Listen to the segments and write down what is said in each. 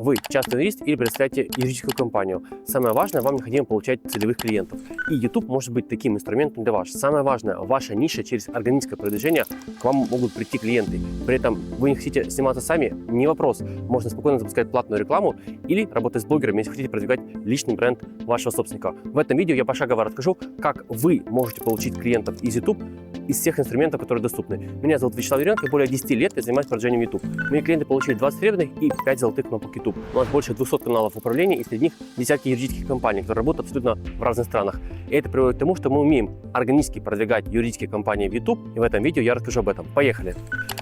Вы частный юрист или представляете юридическую компанию. Самое важное, вам необходимо получать целевых клиентов. И YouTube может быть таким инструментом для вас. Самое важное, ваша ниша через органическое продвижение к вам могут прийти клиенты. При этом вы не хотите сниматься сами, не вопрос. Можно спокойно запускать платную рекламу или работать с блогерами, если хотите продвигать личный бренд вашего собственника. В этом видео я пошагово расскажу, как вы можете получить клиентов из YouTube из всех инструментов, которые доступны. Меня зовут Вячеслав Юренко, и более 10 лет я занимаюсь продвижением YouTube. Мои клиенты получили 20 серебряных и 5 золотых кнопок YouTube. У нас больше 200 каналов управления, и среди них десятки юридических компаний, которые работают абсолютно в разных странах. И это приводит к тому, что мы умеем органически продвигать юридические компании в YouTube, и в этом видео я расскажу об этом. Поехали!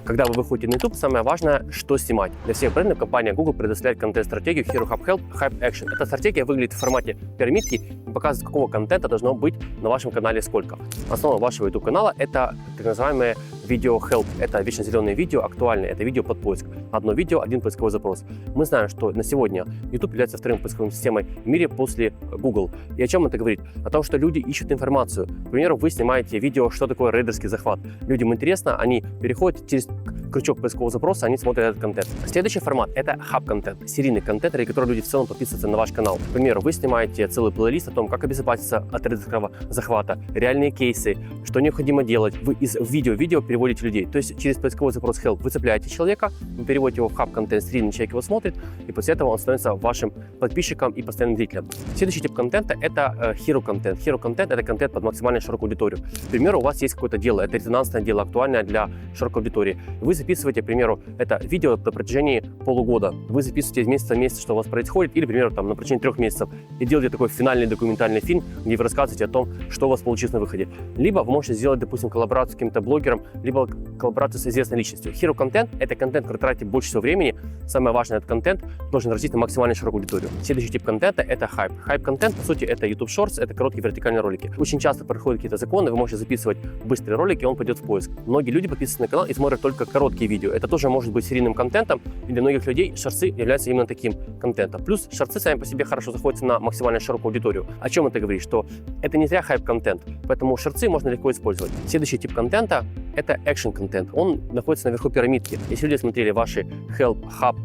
Когда вы выходите на YouTube, самое важное, что снимать. Для всех брендов компания Google предоставляет контент-стратегию Hero Hub Help Hype Action. Эта стратегия выглядит в формате пирамидки и показывает, какого контента должно быть на вашем канале сколько. Основа вашего YouTube канала – это так называемые видео Help. Это вечно зеленые видео, актуальные. Это видео под поиск. Одно видео, один поисковой запрос. Мы знаем, что на сегодня YouTube является вторым поисковой системой в мире после Google. И о чем это говорит? О том, что люди ищут информацию. К примеру, вы снимаете видео, что такое рейдерский захват. Людям интересно, они переходят через крючок поискового запроса, они смотрят этот контент. Следующий формат – это хаб-контент, серийный контент, ради которого люди в целом подписываются на ваш канал. К примеру, вы снимаете целый плейлист о том, как обезопаситься от рейдерского захвата, реальные кейсы, что необходимо делать. Вы из видео в видео переводите людей. То есть через поисковый запрос Help вы цепляете человека, вы переводите его в хаб-контент, серийный человек его смотрит, и после этого он становится вашим подписчиком и постоянным зрителем. Следующий тип контента – это hero-контент. Hero-контент – это контент под максимально широкую аудиторию. К примеру, у вас есть какое-то дело, это резонансное дело, актуальное для широкой аудитории. Вы записываете, к примеру, это видео на протяжении полугода. Вы записываете из месяца в месяц, что у вас происходит, или, к примеру, там, на протяжении 3 месяцев, и делаете такой финальный документальный фильм, где вы рассказываете о том, что у вас получилось на выходе. Либо вы можете сделать, допустим, коллаборацию с каким-то блогером, либо коллаборацию с известной личностью. Hero-контент – это контент, который тратит больше всего времени. Самое важное, этот контент должен разделить на максимально широкую аудиторию. Следующий тип контента – это хайп. Хайп-контент, по сути, это YouTube Shorts, это короткие вертикальные ролики. Очень часто проходят какие-то законы, вы можете записывать быстрые ролики, и он пойдет в поиск. Многие люди подписываются на канал и смотрят только короткие видео. Это тоже может быть серийным контентом, и для многих людей шорты являются именно таким контентом. Плюс шорты сами по себе хорошо заходят на максимально широкую аудиторию. О чем это говорит? Что это не зря хайп-контент, поэтому шорты можно легко использовать. Следующий тип контента – это экшн-контент. Он находится наверху пирамидки. Если люди смотрели ваши Help, Hub,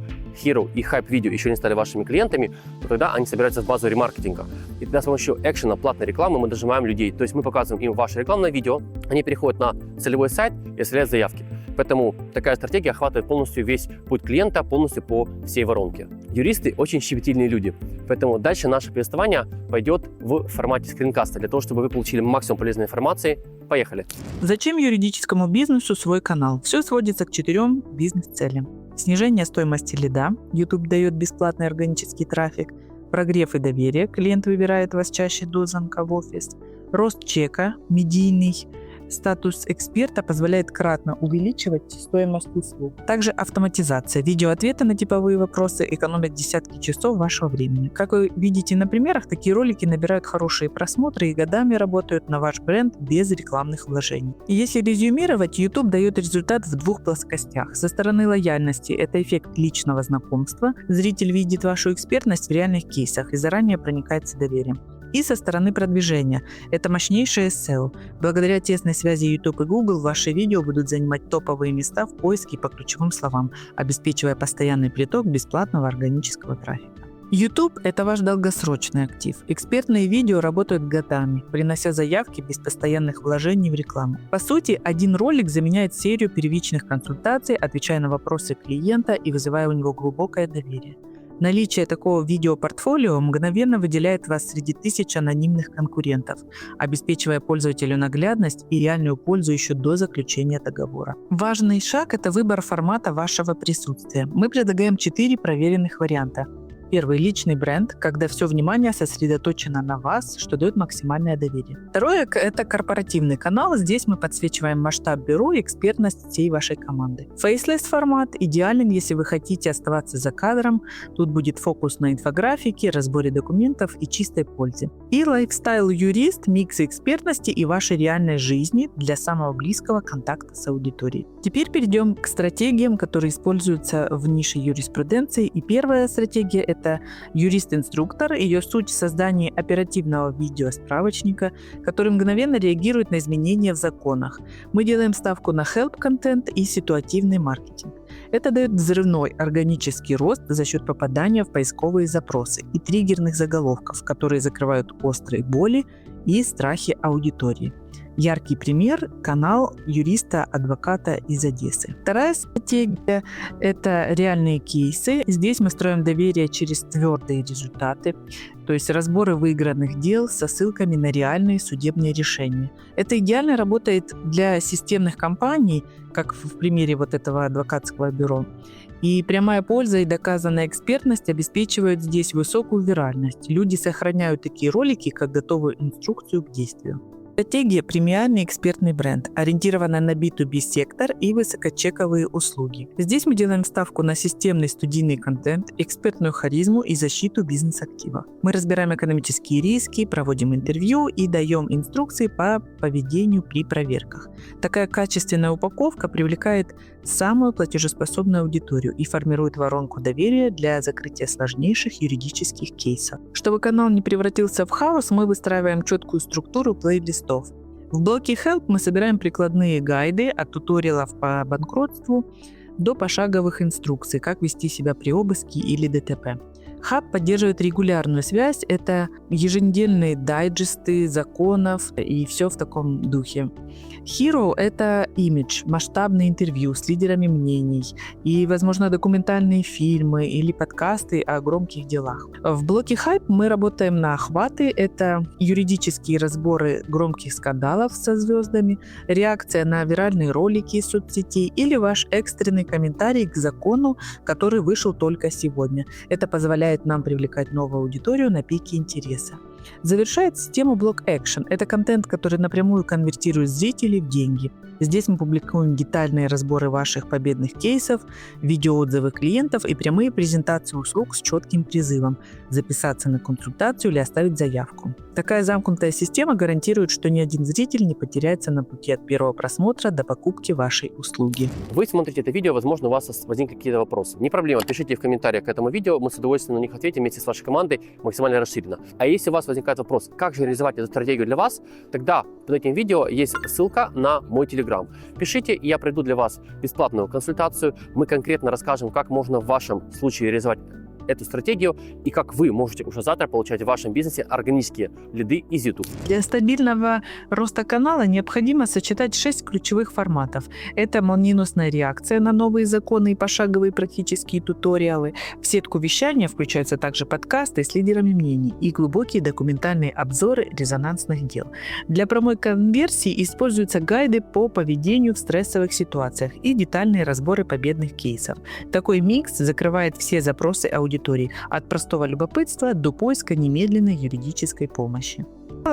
Hero и Hype видео, еще не стали вашими клиентами, то тогда они собираются в базу ремаркетинга. И тогда с помощью экшена, платной рекламы мы дожимаем людей. То есть мы показываем им ваше рекламное видео, они переходят на целевой сайт и оставляют заявки. Поэтому такая стратегия охватывает полностью весь путь клиента, полностью по всей воронке. Юристы очень щепетильные люди, поэтому дальше наше повествование пойдет в формате скринкаста, для того, чтобы вы получили максимум полезной информации. Поехали! Зачем юридическому бизнесу свой канал? Все сводится к 4 бизнес-целям. Снижение стоимости лида, YouTube дает бесплатный органический трафик, прогрев и доверие, клиент выбирает вас чаще до звонка в офис, рост чека, медийный статус эксперта позволяет кратно увеличивать стоимость услуг. Также автоматизация. Видеоответы на типовые вопросы экономят десятки часов вашего времени. Как вы видите на примерах, такие ролики набирают хорошие просмотры и годами работают на ваш бренд без рекламных вложений. И если резюмировать, YouTube дает результат в 2 плоскостях. Со стороны лояльности – это эффект личного знакомства. Зритель видит вашу экспертность в реальных кейсах и заранее проникается доверием. И со стороны продвижения – это мощнейшее SEO. Благодаря тесной связи YouTube и Google ваши видео будут занимать топовые места в поиске по ключевым словам, обеспечивая постоянный приток бесплатного органического трафика. YouTube – это ваш долгосрочный актив. Экспертные видео работают годами, принося заявки без постоянных вложений в рекламу. По сути, один ролик заменяет серию первичных консультаций, отвечая на вопросы клиента и вызывая у него глубокое доверие. Наличие такого видеопортфолио мгновенно выделяет вас среди тысяч анонимных конкурентов, обеспечивая пользователю наглядность и реальную пользу еще до заключения договора. Важный шаг – это выбор формата вашего присутствия. Мы предлагаем 4 проверенных варианта. Первый – личный бренд, когда все внимание сосредоточено на вас, что дает максимальное доверие. Второе – это корпоративный канал. Здесь мы подсвечиваем масштаб бюро и экспертность всей вашей команды. Faceless формат идеален, если вы хотите оставаться за кадром. Тут будет фокус на инфографике, разборе документов и чистой пользе. И лайфстайл-юрист – микс экспертности и вашей реальной жизни для самого близкого контакта с аудиторией. Теперь перейдем к стратегиям, которые используются в нише юриспруденции. И первая стратегия – это юрист-инструктор. Ее суть в создании оперативного видео-справочника, который мгновенно реагирует на изменения в законах. Мы делаем ставку на help-контент и ситуативный маркетинг. Это дает взрывной органический рост за счет попадания в поисковые запросы и триггерных заголовков, которые закрывают острые боли и страхи аудитории. Яркий пример – канал юриста-адвоката из Одессы. Вторая стратегия – это реальные кейсы. Здесь мы строим доверие через твердые результаты, то есть разборы выигранных дел со ссылками на реальные судебные решения. Это идеально работает для системных компаний, как в примере вот этого адвокатского бюро. И прямая польза и доказанная экспертность обеспечивают здесь высокую виральность. Люди сохраняют такие ролики как готовую инструкцию к действию. Стратегия – премиальный экспертный бренд, ориентированная на B2B сектор и высокочековые услуги. Здесь мы делаем ставку на системный студийный контент, экспертную харизму и защиту бизнес-активов. Мы разбираем экономические риски, проводим интервью и даем инструкции по поведению при проверках. Такая качественная упаковка привлекает самую платежеспособную аудиторию и формирует воронку доверия для закрытия сложнейших юридических кейсов. Чтобы канал не превратился в хаос, мы выстраиваем четкую структуру плейлистов. В блоке Help мы собираем прикладные гайды от туториалов по банкротству до пошаговых инструкций, как вести себя при обыске или ДТП. Хаб поддерживает регулярную связь, это еженедельные дайджесты законов и все в таком духе. Hero – это имидж, масштабные интервью с лидерами мнений и, возможно, документальные фильмы или подкасты о громких делах. В блоке Hype мы работаем на охваты, это юридические разборы громких скандалов со звездами, реакция на виральные ролики из соцсетей или ваш экстренный комментарий к закону, который вышел только сегодня. Это позволяет нам привлекать новую аудиторию на пике интереса. Завершает систему блок Action. Это контент, который напрямую конвертирует зрителей в деньги. Здесь мы публикуем детальные разборы ваших победных кейсов, видеоотзывы клиентов и прямые презентации услуг с четким призывом записаться на консультацию или оставить заявку. Такая замкнутая система гарантирует, что ни один зритель не потеряется на пути от первого просмотра до покупки вашей услуги. Вы смотрите это видео, возможно, у вас возникли какие-то вопросы. Не проблема, пишите в комментариях к этому видео, мы с удовольствием на них ответим вместе с вашей командой максимально расширенно. А если у вас возникает вопрос, как же реализовать эту стратегию для вас, тогда под этим видео есть ссылка на мой Telegram. Пишите, и я проведу для вас бесплатную консультацию. Мы конкретно расскажем, как можно в вашем случае реализовать эту стратегию и как вы можете уже завтра получать в вашем бизнесе органические лиды из YouTube. Для стабильного роста канала необходимо сочетать 6 ключевых форматов. Это молниеносная реакция на новые законы и пошаговые практические туториалы. В сетку вещания включаются также подкасты с лидерами мнений и глубокие документальные обзоры резонансных дел. Для прямой конверсии используются гайды по поведению в стрессовых ситуациях и детальные разборы победных кейсов. Такой микс закрывает все запросы аудитории от простого любопытства до поиска немедленной юридической помощи.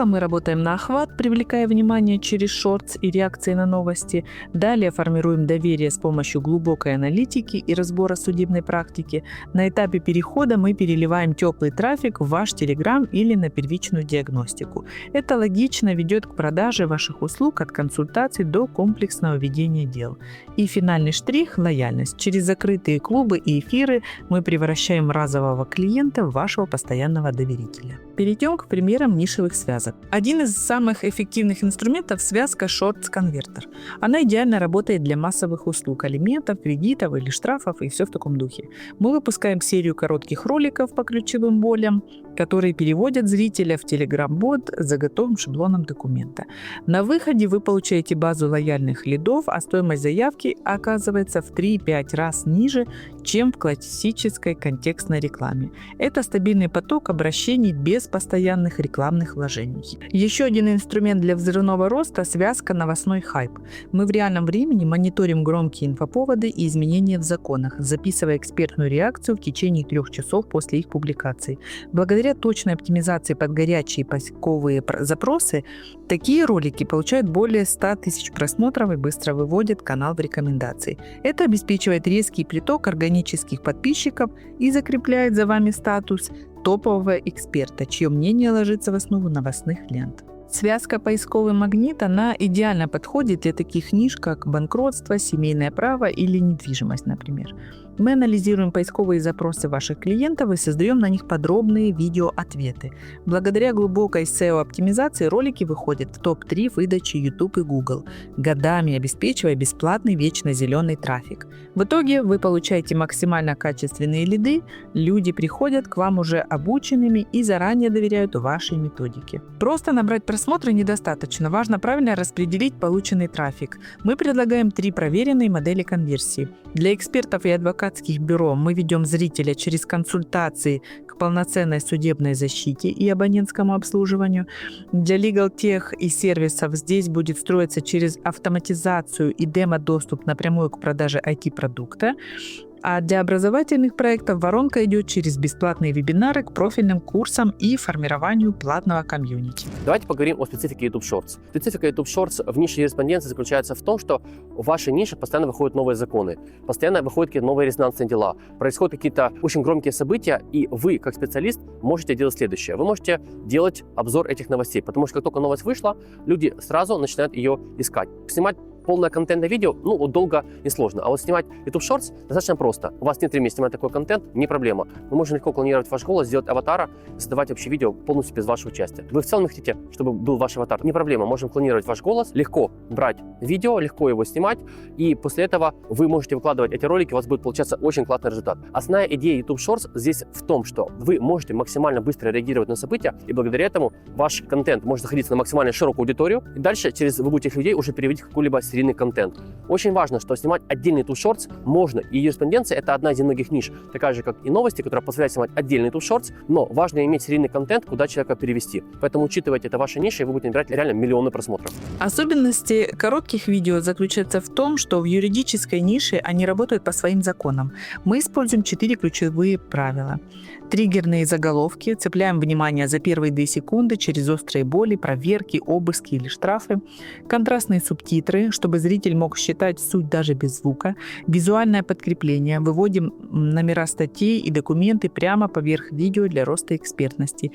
Мы работаем на охват, привлекая внимание через шортс и реакции на новости. Далее формируем доверие с помощью глубокой аналитики и разбора судебной практики. На этапе перехода мы переливаем теплый трафик в ваш Telegram или на первичную диагностику. Это логично ведет к продаже ваших услуг от консультаций до комплексного ведения дел. И финальный штрих – лояльность. Через закрытые клубы и эфиры мы превращаем разового клиента в вашего постоянного доверителя. Перейдем к примерам нишевых связок. Один из самых эффективных инструментов – связка Shorts Converter. Она идеально работает для массовых услуг, алиментов, кредитов или штрафов и все в таком духе. Мы выпускаем серию коротких роликов по ключевым болям, которые переводят зрителя в Telegram-бот с заготовленным шаблоном документа. На выходе вы получаете базу лояльных лидов, а стоимость заявки оказывается в 3-5 раз ниже, чем в классической контекстной рекламе. Это стабильный поток обращений без постоянных рекламных вложений. Еще один инструмент для взрывного роста – связка новостной хайп. Мы в реальном времени мониторим громкие инфоповоды и изменения в законах, записывая экспертную реакцию в течение 3 часов после их публикации. Благодаря точной оптимизации под горячие поисковые запросы, такие ролики получают более 100 тысяч просмотров и быстро выводят канал в рекомендации. Это обеспечивает резкий приток органических подписчиков и закрепляет за вами статус топового эксперта, чье мнение ложится в основу новостных лент. Связка поисковый магнит, она идеально подходит для таких ниш, как банкротство, семейное право или недвижимость, например. Мы анализируем поисковые запросы ваших клиентов и создаем на них подробные видео-ответы. Благодаря глубокой SEO-оптимизации ролики выходят в топ-3 выдачи YouTube и Google, годами обеспечивая бесплатный вечно зеленый трафик. В итоге вы получаете максимально качественные лиды, люди приходят к вам уже обученными и заранее доверяют вашей методике. Просто набрать просмотры недостаточно, важно правильно распределить полученный трафик. Мы предлагаем 3 проверенные модели конверсии. Для экспертов и адвокатских бюро мы ведем зрителя через консультации к полноценной судебной защите и абонентскому обслуживанию. Для Legal Tech и сервисов здесь будет строиться через автоматизацию и демо-доступ напрямую к продаже IT-продукта. А для образовательных проектов воронка идет через бесплатные вебинары к профильным курсам и формированию платного комьюнити. Давайте поговорим о специфике YouTube Shorts. Специфика YouTube Shorts в нише юриспруденции заключается в том, что в вашей нише постоянно выходят новые законы, постоянно выходят какие-то новые резонансные дела, происходят какие-то очень громкие события, и вы, как специалист, можете делать следующее. Вы можете делать обзор этих новостей, потому что как только новость вышла, люди сразу начинают ее искать. Снимать полное контентное видео, долго и сложно. А вот снимать YouTube Shorts достаточно просто. У вас нет времени снимать такой контент, не проблема. Мы можем легко клонировать ваш голос, сделать аватара, создавать вообще видео полностью без вашего участия. Вы в целом хотите, чтобы был ваш аватар? Не проблема. Можем клонировать ваш голос, легко брать видео, легко его снимать, и после этого вы можете выкладывать эти ролики, у вас будет получаться очень классный результат. Основная идея YouTube Shorts здесь в том, что вы можете максимально быстро реагировать на события, и благодаря этому ваш контент может находиться на максимально широкую аудиторию, и дальше вы будете этих людей уже переводить в какой-либо серийный контент. Очень важно, что снимать отдельный YouTube Shorts можно, и юриспруденция — это одна из немногих ниш, такая же, как и новости, которая позволяет снимать отдельный YouTube Shorts, но важно иметь серийный контент, куда человека перевести. Поэтому учитывайте, это ваша ниша, и вы будете набирать реально миллионы просмотров. Особенности коротких видео заключаются в том, что в юридической нише они работают по своим законам. Мы используем 4 ключевые правила. Триггерные заголовки, цепляем внимание за первые 2 секунды через острые боли, проверки, обыски или штрафы. Контрастные субтитры, чтобы зритель мог считать суть даже без звука. Визуальное подкрепление, выводим номера статей и документы прямо поверх видео для роста экспертности.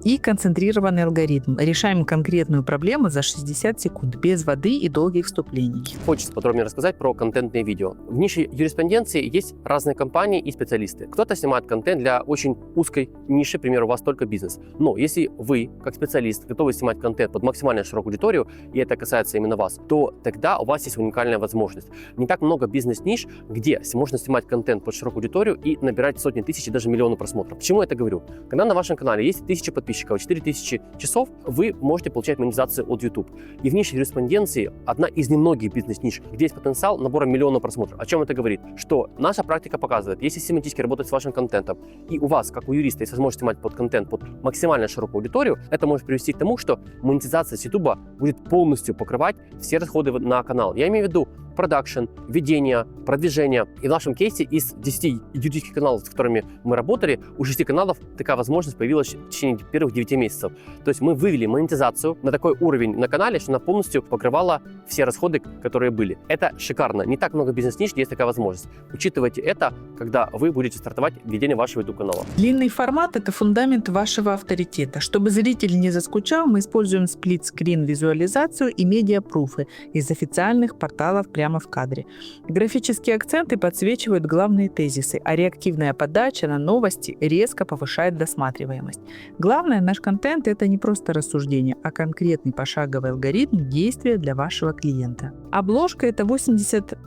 И концентрированный алгоритм. Решаем конкретную проблему за 60 секунд, без воды и долгих вступлений. Хочется подробнее рассказать про контентные видео. В нише юриспруденции есть разные компании и специалисты. Кто-то снимает контент для очень узкой ниши, к примеру, у вас только бизнес. Но если вы, как специалист, готовы снимать контент под максимально широкую аудиторию, и это касается именно вас, то тогда у вас есть уникальная возможность. Не так много бизнес-ниш, где можно снимать контент под широкую аудиторию и набирать сотни тысяч и даже миллионы просмотров. Почему я это говорю? Когда на вашем канале есть 1000 подписчиков, 4000 часов, вы можете получать монетизацию от YouTube. И в нише юриспруденции одна из немногих бизнес-ниш, где есть потенциал набора миллиона просмотров. О чем это говорит? Что наша практика показывает, если систематически работать с вашим контентом, и у вас, как у юриста, есть возможность снимать под контент под максимально широкую аудиторию, это может привести к тому, что монетизация с YouTube будет полностью покрывать все расходы на канал. Я имею в виду продакшн, ведение, продвижение. И в нашем кейсе из 10 юридических каналов, с которыми мы работали, у 6 каналов такая возможность появилась в течение первых 9 месяцев. То есть мы вывели монетизацию на такой уровень на канале, что она полностью покрывала все расходы, которые были. Это шикарно. Не так много бизнес-ниш, где есть такая возможность. Учитывайте это, когда вы будете стартовать ведение вашего YouTube-канала. Длинный формат – это фундамент вашего авторитета. Чтобы зритель не заскучал, мы используем сплит-скрин визуализацию и медиапруфы из официальных порталов прямо в кадре. Графические акценты подсвечивают главные тезисы, а реактивная подача на новости резко повышает досматриваемость. Главное, наш контент – это не просто рассуждение, а конкретный пошаговый алгоритм действия для вашего клиента. Обложка – это 80%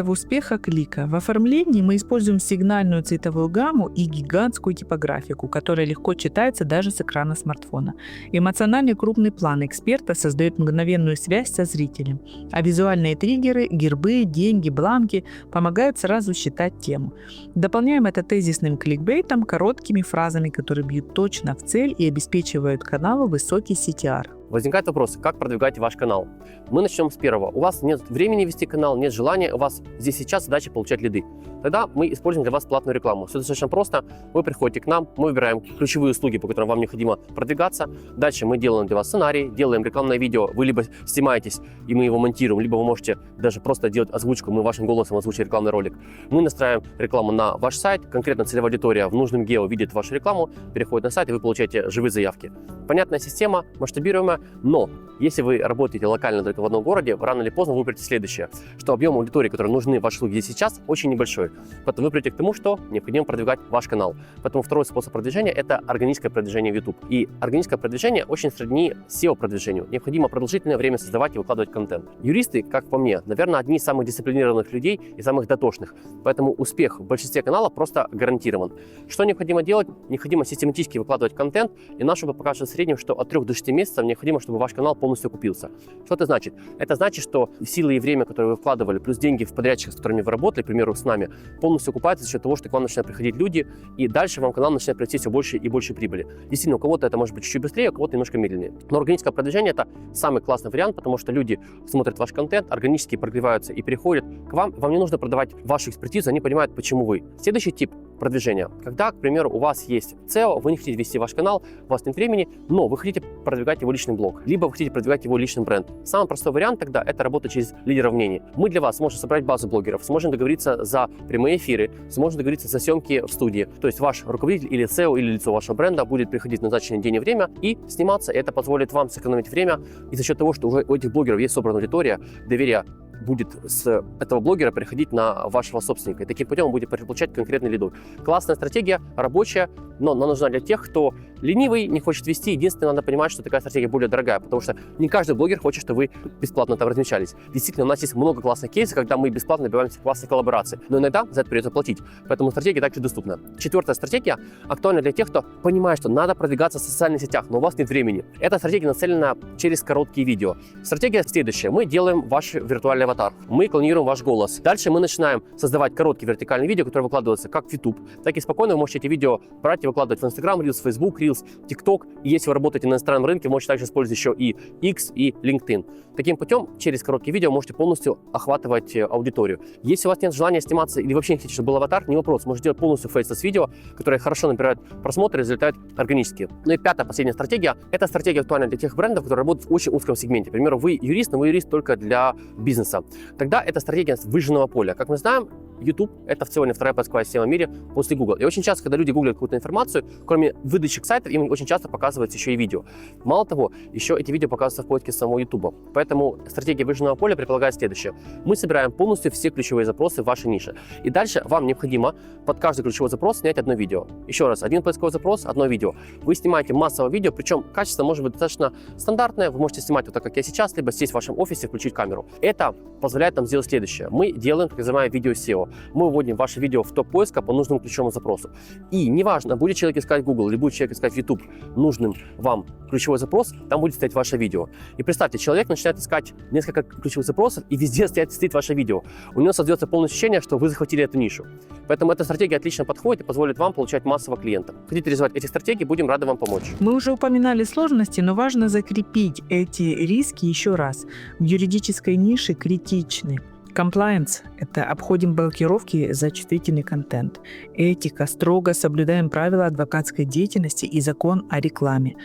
успеха клика. В оформлении мы используем сигнальную цветовую гамму и гигантскую типографику, которая легко читается даже с экрана смартфона. Эмоциональный крупный план эксперта создает мгновенную связь со зрителем, а визуальные триггеры, гербы, деньги, бланки помогают сразу считать тему. Дополняем это тезисным кликбейтом, короткими фразами, которые бьют точно в цель и обеспечивают каналу высокий CTR. Возникает вопрос, как продвигать ваш канал? Мы начнем с первого. У вас нет времени вести канал, нет желания, у вас здесь сейчас задача получать лиды. Тогда мы используем для вас платную рекламу. Все достаточно просто. Вы приходите к нам, мы выбираем ключевые услуги, по которым вам необходимо продвигаться. Дальше мы делаем для вас сценарий, делаем рекламное видео. Вы либо снимаетесь, и мы его монтируем, либо вы можете даже просто делать озвучку, мы вашим голосом озвучим рекламный ролик. Мы настраиваем рекламу на ваш сайт, конкретно целевая аудитория в нужном гео видит вашу рекламу, переходит на сайт, и вы получаете живые заявки. Понятная система, масштабируемая, Но если вы работаете локально только в одном городе, рано или поздно вы выберете следующее, что объем аудитории, который нужны ваши услуги здесь сейчас, очень небольшой. Поэтому вы придете к тому, что необходимо продвигать ваш канал. Поэтому второй способ продвижения – это органическое продвижение в YouTube. И органическое продвижение очень сродни SEO-продвижению. Необходимо продолжительное время создавать и выкладывать контент. Юристы, как по мне, наверное, одни из самых дисциплинированных людей и самых дотошных. Поэтому успех в большинстве каналов просто гарантирован. Что необходимо делать? Необходимо систематически выкладывать контент, и наш опыт покажет в среднем, что от 3 до 6 месяцев необходимо, чтобы ваш канал полностью окупился. Что это значит? Это значит, что силы и время, которые вы вкладывали, плюс деньги в подрядчиков, с которыми вы работали, к примеру, с нами, полностью окупаются за счет того, что к вам начинают приходить люди, и дальше вам канал начинает приносить все больше и больше прибыли. Действительно, у кого-то это может быть чуть-чуть быстрее, у кого-то немножко медленнее. Но органическое продвижение – это самый классный вариант, потому что люди смотрят ваш контент, органически прогреваются и переходят к вам. Вам не нужно продавать вашу экспертизу, они понимают, почему вы. Следующий тип продвижения. Когда, к примеру, у вас есть SEO, вы не хотите вести ваш канал, у вас нет времени, но вы хотите продвигать его личный блог, либо вы хотите продвигать его личный бренд. Самый простой вариант тогда – это работа через лидеров мнений. Мы для вас сможем собрать базу блогеров, сможем договориться за прямые эфиры, сможем договориться за съемки в студии. То есть ваш руководитель или SEO, или лицо вашего бренда будет приходить в назначенный день и время и сниматься. И это позволит вам сэкономить время. И за счет того, что уже у этих блогеров есть собрана аудитория, доверие будет с этого блогера переходить на вашего собственника. И таким путем вы будете получать конкретный лиду. Классная стратегия, рабочая, но она нужна для тех, кто ленивый, не хочет вести. Единственное, надо понимать, что такая стратегия более дорогая, потому что не каждый блогер хочет, чтобы вы бесплатно там размещались. Действительно, у нас есть много классных кейсов, когда мы бесплатно добиваемся классной коллаборации, но иногда за это придется платить. Поэтому стратегия также доступна. Четвертая стратегия актуальна для тех, кто понимает, что надо продвигаться в социальных сетях, но у вас нет времени. Эта стратегия нацелена через короткие видео. Стратегия следующая. Мы делаем ваш виртуальный аватар. Мы клонируем ваш голос. Дальше мы начинаем создавать короткие вертикальные видео, которые выкладываются как в YouTube, так и спокойно вы можете эти видео брать и выкладывать в Instagram, Reels, Facebook, Reels, TikTok. И если вы работаете на иностранном рынке, вы можете также использовать еще и X, и LinkedIn. Таким путем, через короткие видео можете полностью охватывать аудиторию. Если у вас нет желания сниматься или вообще не хотите, чтобы был аватар, не вопрос. Можете делать полностью фейслесс видео, которые хорошо набирают просмотры и залетают органически. Ну и пятая, последняя стратегия. Это стратегия актуальна для тех брендов, которые работают в очень узком сегменте. К примеру, вы юрист, но вы юрист только для бизнеса. Тогда это стратегия выжженного поля. Как мы знаем, YouTube – это в целом вторая поисковая система в мире после Google. И очень часто, когда люди гуглят какую-то информацию, кроме выдачи сайтов, им очень часто показывается еще и видео. Мало того, еще эти видео показываются в поиске самого YouTube. Поэтому стратегия выжженного поля предполагает следующее. Мы собираем полностью все ключевые запросы в вашей нише. И дальше вам необходимо под каждый ключевой запрос снять одно видео. Еще раз, один поисковый запрос, одно видео. Вы снимаете массовое видео, причем качество может быть достаточно стандартное. Вы можете снимать вот так, как я сейчас, либо сесть в вашем офисе, включить камеру. Это позволяет нам сделать следующее. Мы делаем так называемое видео SEO. Мы вводим ваше видео в топ поиска по нужному ключевому запросу. И неважно, будет человек искать Google или будет человек искать в YouTube нужным вам ключевой запрос, там будет стоять ваше видео. И представьте, человек начинает искать несколько ключевых запросов, и везде стоит ваше видео. У него создается полное ощущение, что вы захватили эту нишу. Поэтому эта стратегия отлично подходит и позволит вам получать массово клиентов. Хотите реализовать эти стратегии, будем рады вам помочь. Мы уже упоминали сложности, но важно закрепить эти риски еще раз. В юридической нише критичны. Compliance – это обходим блокировки за чувствительный контент. Этика – строго соблюдаем правила адвокатской деятельности и закон о рекламе.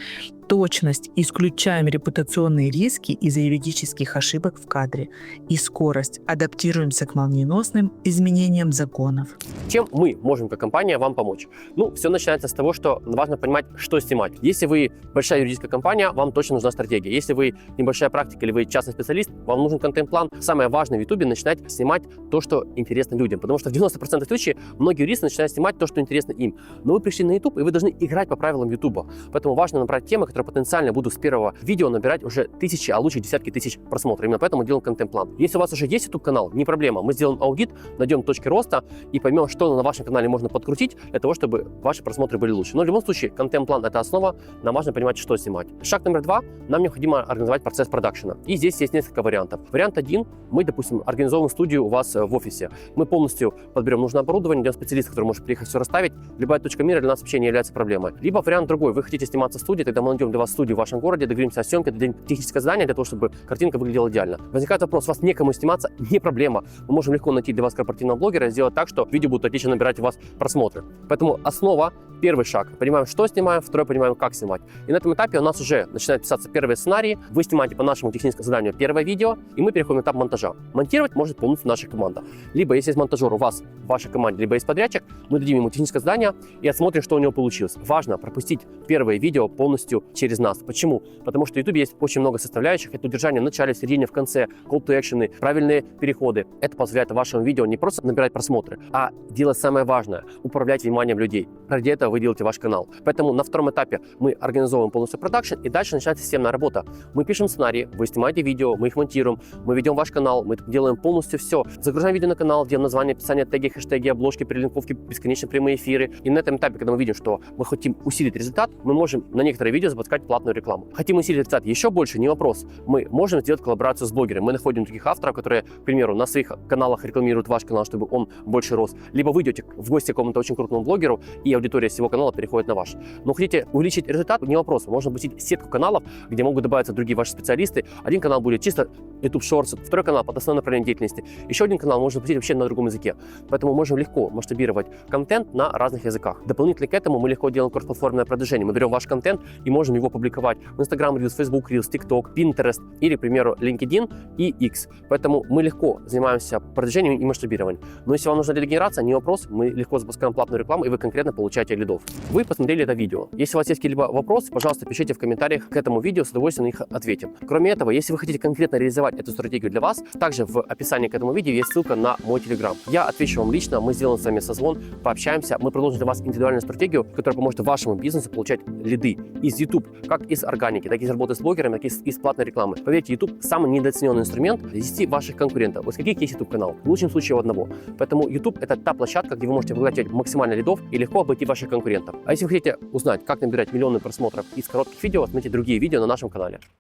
Точность – исключаем репутационные риски из-за юридических ошибок в кадре. И скорость – адаптируемся к молниеносным изменениям законов. Чем мы можем как компания вам помочь? Ну, все начинается с того, что важно понимать, что снимать. Если вы большая юридическая компания, вам точно нужна стратегия. Если вы небольшая практика или вы частный специалист, вам нужен контент-план. Самое важное в YouTube – начинать снимать то, что интересно людям. Потому что в 90% случаев многие юристы начинают снимать то, что интересно им. Но вы пришли на YouTube, и вы должны играть по правилам YouTube. Поэтому важно набрать темы, которые потенциально будут с первого видео набирать уже тысячи, а лучше десятки тысяч просмотров. Именно поэтому делаем контент-план. Если у вас уже есть YouTube-канал, не проблема. Мы сделаем аудит, найдем точки роста и поймем, что на вашем канале можно подкрутить для того, чтобы ваши просмотры были лучше. Но в любом случае, контент-план – это основа, нам важно понимать, что снимать. Шаг номер 2 – нам необходимо организовать процесс продакшена. И здесь есть несколько вариантов. Вариант 1 – мы, допустим, организовываем студию у вас в офисе. Мы полностью подберем нужное оборудование, найдем специалиста, который может приехать все расставить. Любая точка мира для нас вообще не является проблемой. Либо вариант другой – вы хотите сниматься в студии, тогда мы найдем для вас студию в вашем городе, договоримся о съемке, дадим техническое задание для того, чтобы картинка выглядела идеально. Возникает вопрос, у вас некому сниматься, не проблема. Мы можем легко найти для вас корпоративного блогера и сделать так, что видео будут отлично набирать у вас просмотры. Поэтому основа Первый шаг. Понимаем, что снимаем, второй понимаем, как снимать. И на этом этапе у нас уже начинают писаться первые сценарии. Вы снимаете по нашему техническому заданию первое видео, и мы переходим на этап монтажа. Монтировать может полностью наша команда. Либо, если есть монтажер у вас в вашей команде, либо есть подрядчик, мы дадим ему техническое задание и отсмотрим, что у него получилось. Важно пропустить первое видео полностью через нас. Почему? Потому что в YouTube есть очень много составляющих. Это удержание в начале, в середине, в конце, call to action, правильные переходы. Это позволяет вашему видео не просто набирать просмотры, а делать самое важное – управлять вниманием людей. Ради этого вы делаете ваш канал. Поэтому на втором этапе мы организовываем полностью продакшн, и дальше начинается системная работа. Мы пишем сценарии, вы снимаете видео, мы их монтируем, мы ведем ваш канал, мы делаем полностью все. Загружаем видео на канал, делаем название, описание, теги, хэштеги, обложки, перелинковки, бесконечно прямые эфиры. И на этом этапе, когда мы видим, что мы хотим усилить результат, мы можем на некоторые видео запускать платную рекламу. Хотим усилить результат еще больше, не вопрос. Мы можем сделать коллаборацию с блогерами. Мы находим таких авторов, которые, к примеру, на своих каналах рекламируют ваш канал, чтобы он больше рос. Либо вы идете в гости к какому-то очень крупному блогеру, и аудитория с его канала переходит на ваш. Но хотите увеличить результат, не вопрос. Можно запустить сетку каналов, где могут добавиться другие ваши специалисты. Один канал будет чисто YouTube Shorts, второй канал под основное направление деятельности. Еще один канал можно запустить вообще на другом языке. Поэтому можем легко масштабировать контент на разных языках. Дополнительно к этому мы легко делаем кроссплатформенное продвижение. Мы берем ваш контент и можем его публиковать в Instagram Reels, Facebook Reels, TikTok, Pinterest или, к примеру, LinkedIn и X. Поэтому мы легко занимаемся продвижением и масштабированием. Но если вам нужна лидогенерация, не вопрос, мы легко запускаем платную рекламу, и вы конкретно получаете лидов. Вы посмотрели это видео. Если у вас есть какие-либо вопросы, пожалуйста, пишите в комментариях к этому видео, с удовольствием на них ответим. Кроме этого, если вы хотите конкретно реализовать эту стратегию для вас, также в описании к этому видео есть ссылка на мой Telegram. Я отвечу вам лично, мы сделаем с вами созвон, пообщаемся, мы предложим для вас индивидуальную стратегию, которая поможет вашему бизнесу получать лиды из YouTube, как из органики, так и из работы с блогерами, так и из платной рекламы. Поверьте, YouTube самый недооцененный инструмент вести ваших конкурентов. У каких есть YouTube канал? В лучшем случае у одного. Поэтому YouTube это та площадка, где вы можете выкладывать максимально лидов и легко обойти ваших конкурентов. А если вы хотите узнать, как набирать миллионы просмотров из коротких видео, смотрите другие видео на нашем канале.